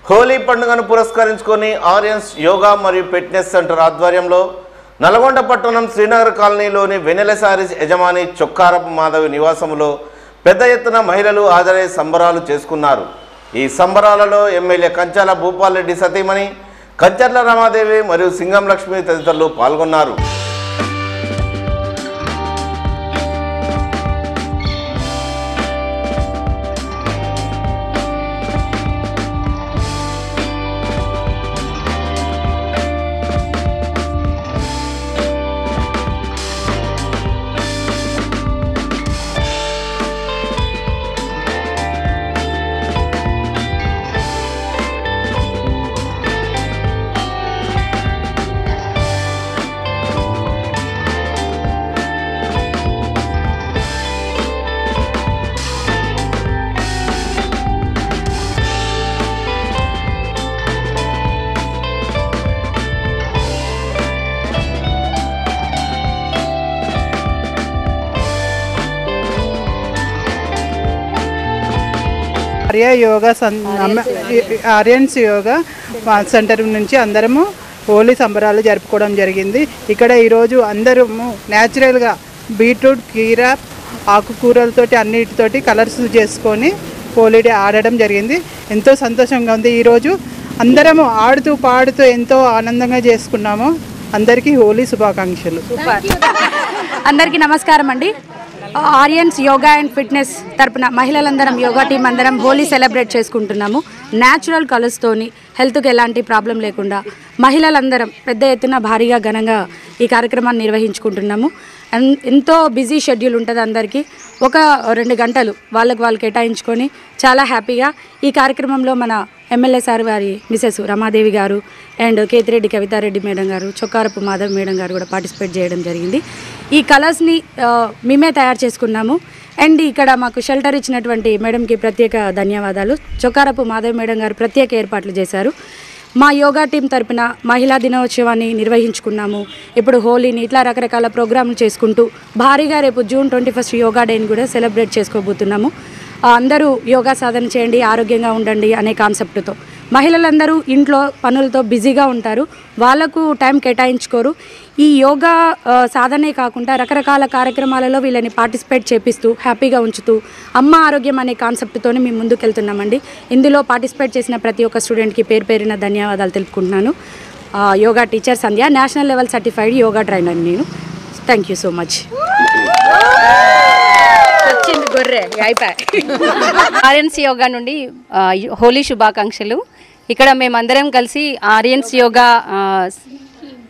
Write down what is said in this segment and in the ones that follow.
హోలీ పండుగను పురస్కరించుకొని ఆరియన్స్ యోగా మరియు ఫిట్నెస్ సెంటర్ ఆధ్వర్యంలో నల్గొండ పట్టణం శ్రీనగర్ కాలనీలోని వెన్నెల సారీస్ యజమాని చొక్కారపు మాధవి నివాసంలో పెద్ద ఎత్తున మహిళలు హాజరై సంబరాలు చేసుకున్నారు. ఈ సంబరాలలో ఎమ్మెల్యే కంచాల భూపాల్ రెడ్డి సతీమణి కంచర్ల రమాదేవి మరియు సింగం లక్ష్మి తదితరులు పాల్గొన్నారు. ఆరియన్స్ యోగా సెంటర్ నుంచి అందరము హోలీ సంబరాలు జరుపుకోవడం జరిగింది. ఇక్కడ ఈరోజు అందరము న్యాచురల్గా బీట్రూట్ కీరా ఆకుకూరలతోటి అన్నిటితోటి కలర్స్ చేసుకొని హోలీ డే ఆడడం జరిగింది. ఎంతో సంతోషంగా ఉంది. ఈరోజు అందరము ఆడుతూ పాడుతూ ఎంతో ఆనందంగా చేసుకున్నాము. అందరికీ హోలీ శుభాకాంక్షలు. అందరికీ నమస్కారం అండి. ఆరియన్స్ యోగా అండ్ ఫిట్నెస్ తరపున మహిళలందరం యోగా టీం అందరం హోలీ సెలబ్రేట్ చేసుకుంటున్నాము. న్యాచురల్ కలర్స్తోని హెల్త్కి ఎలాంటి ప్రాబ్లం లేకుండా మహిళలందరం పెద్ద ఎత్తున భారీగా ఘనంగా ఈ కార్యక్రమాన్ని నిర్వహించుకుంటున్నాము. ఎంతో బిజీ షెడ్యూల్ ఉంటుంది అందరికీ. ఒక 2 గంటలు వాళ్ళు కేటాయించుకొని చాలా హ్యాపీగా ఈ కార్యక్రమంలో మన ఎమ్మెల్యే సార్ వారి మిసెస్ రమాదేవి గారు అండ్ కేతిరెడ్డి కవితారెడ్డి మేడం గారు, చొక్కారపు మాధవ్ మేడం గారు కూడా పార్టిసిపేట్ చేయడం జరిగింది. ఈ కలర్స్ని మేమే తయారు చేసుకున్నాము. అండ్ ఇక్కడ మాకు షెల్టర్ ఇచ్చినటువంటి మేడంకి ప్రత్యేక ధన్యవాదాలు. చొక్కారపు మాధవ్ మేడం గారు ప్రత్యేక ఏర్పాట్లు చేశారు. మా యోగా టీం తరపున మహిళా దినోత్సవాన్ని నిర్వహించుకున్నాము. ఇప్పుడు హోలీని ఇట్లా రకరకాల ప్రోగ్రాంలు చేసుకుంటూ భారీగా రేపు జూన్ 21 యోగా డేని కూడా సెలబ్రేట్ చేసుకోబోతున్నాము. అందరూ యోగా సాధన చేయండి, ఆరోగ్యంగా ఉండండి అనే కాన్సెప్ట్తో మహిళలందరూ ఇంట్లో పనులతో బిజీగా ఉంటారు, వాళ్ళకు టైం కేటాయించుకోరు. ఈ యోగా సాధనే కాకుండా రకరకాల కార్యక్రమాలలో వీళ్ళని పార్టిసిపేట్ చేపిస్తూ హ్యాపీగా ఉంచుతూ అమ్మ ఆరోగ్యం అనే కాన్సెప్ట్తోనే మేము ముందుకెళ్తున్నామండి. ఇందులో పార్టిసిపేట్ చేసిన ప్రతి ఒక్క స్టూడెంట్కి పేరున ధన్యవాదాలు తెలుపుకుంటున్నాను. Yoga teacher Sandhya, national level certified yoga trainer నేను. Thank you so much. Aryans yoga నుండి హోలీ శుభాకాంక్షలు. ఇక్కడ మేమందరం కలిసి ఆరియన్స్ యోగా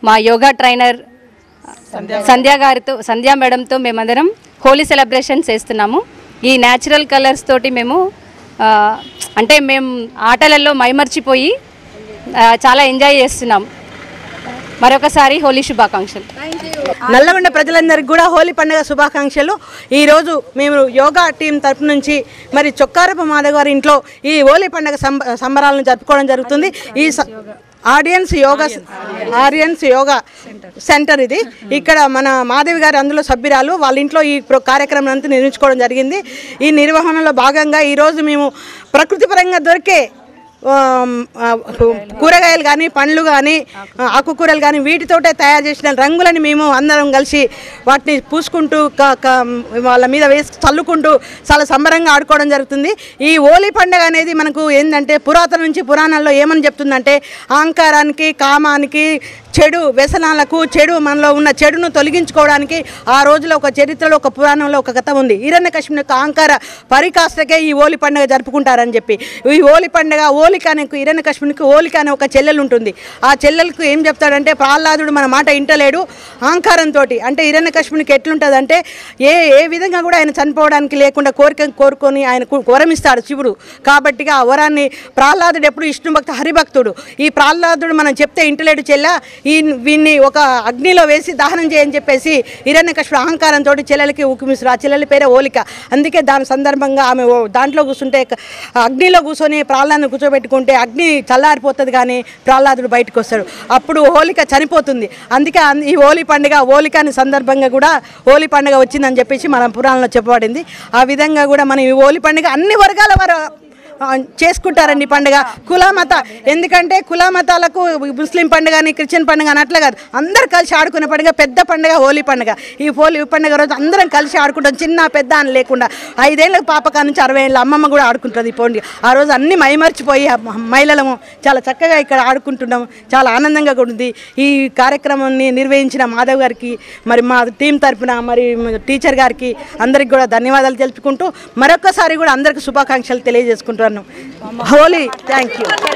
మా యోగా ట్రైనర్ సంధ్యా మేడంతో మేమందరం హోలీ సెలబ్రేషన్ చేస్తున్నాము. ఈ న్యాచురల్ కలర్స్ తోటి మేము మేము ఆటలలో మైమర్చిపోయి చాలా ఎంజాయ్ చేస్తున్నాం. మరొకసారి హోలీ శుభాకాంక్షలు. నల్లగొండ ప్రజలందరికీ కూడా హోలీ పండుగ శుభాకాంక్షలు. ఈరోజు మేము యోగా టీం తరపు నుంచి మరి చొక్కారపు మాధవ్ గారి ఇంట్లో ఈ హోలీ పండుగ సంబరాలను జరుపుకోవడం జరుగుతుంది. ఈ ఆరియన్స్ యోగా సెంటర్ ఇది. ఇక్కడ మన మాధవి గారు అందులో సభ్యురాలు. వాళ్ళ ఇంట్లో ఈ కార్యక్రమం అంతా నిర్వహించుకోవడం జరిగింది. ఈ నిర్వహణలో భాగంగా ఈరోజు మేము ప్రకృతి పరంగా దొరికే కూరగాయలు కానీ పండ్లు కానీ ఆకుకూరలు కానీ వీటితోటే తయారు చేసిన రంగులని మేము అందరం కలిసి వాటిని పూసుకుంటూ వాళ్ళ మీద వేసి చల్లుకుంటూ చాలా సంబరంగా ఆడుకోవడం జరుగుతుంది. ఈ హోలీ పండుగ అనేది మనకు ఏంటంటే పురాతన నుంచి పురాణాల్లో ఏమని చెప్తుందంటే అహంకారానికి, కామానికి, చెడు వ్యసనాలకు, చెడు మనలో ఉన్న చెడును తొలగించుకోవడానికి ఆ రోజులో ఒక చరిత్రలో ఒక పురాణంలో ఒక కథ ఉంది. హిరణ్యకశిపుని యొక్క అహంకార పరికాష్టకే ఈ హోలీ పండుగ జరుపుకుంటారని చెప్పి. ఈ హోలీ పండుగ హోలిక అనే హిరణ్యకశిపునికి హోలిక అనే ఒక చెల్లెలు ఉంటుంది. ఆ చెల్లెలకు ఏం చెప్తాడంటే ప్రహ్లాదుడు మన మాట ఇంటలేడు అహంకారంతో. అంటే హిరణ్యకశిపునికి ఎట్లుంటుందంటే ఏ విధంగా కూడా ఆయన చనిపోవడానికి లేకుండా కోరుకొని ఆయన వరమిస్తాడు శివుడు. కాబట్టి ఆ వరాన్ని ప్రహ్లాదుడు ఎప్పుడు విష్ణు భక్త హరిభక్తుడు. ఈ ప్రహ్లాదుడు మనం చెప్తే ఇంటలేడు చెల్ల, వీన్ని ఒక అగ్నిలో వేసి దహనం చేయని చెప్పేసి హిరణ్యకశిపుడు అహంకారంతో చెల్లెలకి ఊకిమిస్తారు. ఆ చెల్లెలి పేరే హోలిక. అందుకే దాని సందర్భంగా ఆమె దాంట్లో కూర్చుంటే అగ్నిలో కూర్చొని ప్రహ్లాదుని కూర్చోబెట్టుకుంటే అగ్ని చల్లారిపోతుంది కానీ ప్రహ్లాదుడు బయటకు వస్తాడు. అప్పుడు హోలిక చనిపోతుంది. అందుకే ఈ హోలీ పండుగ హోలికాని సందర్భంగా కూడా హోలీ పండుగ వచ్చిందని చెప్పేసి మన పురాణంలో చెప్పబడింది. ఆ విధంగా కూడా మనం ఈ హోలీ పండుగ అన్ని వర్గాల వారు చేసుకుంటారండి పండుగ కులమత. ఎందుకంటే కులమతాలకు ముస్లిం పండుగ అని క్రిస్టియన్ పండుగ అని అట్లా కాదు, అందరు కలిసి ఆడుకునే పండుగ పెద్ద పండుగ హోలీ పండుగ. ఈ హోలీ పండుగ రోజు అందరం కలిసి ఆడుకుంటాం, చిన్న పెద్ద అని లేకుండా. 5 ఏళ్ళ పాపకా నుంచి 60 ఏళ్ళ అమ్మమ్మ కూడా ఆడుకుంటుంది ఈ పండుగ. ఆ రోజు అన్ని మైమర్చిపోయి మహిళలము చాలా చక్కగా ఇక్కడ ఆడుకుంటున్నాం, చాలా ఆనందంగా ఉంది. ఈ కార్యక్రమాన్ని నిర్వహించిన మాధవ్ గారికి, మరి మా టీం తరఫున మరి టీచర్ గారికి అందరికి కూడా ధన్యవాదాలు తెలుపుకుంటూ మరొకసారి కూడా అందరికి శుభాకాంక్షలు తెలియజేసుకుంటున్నాను. Holi thank you.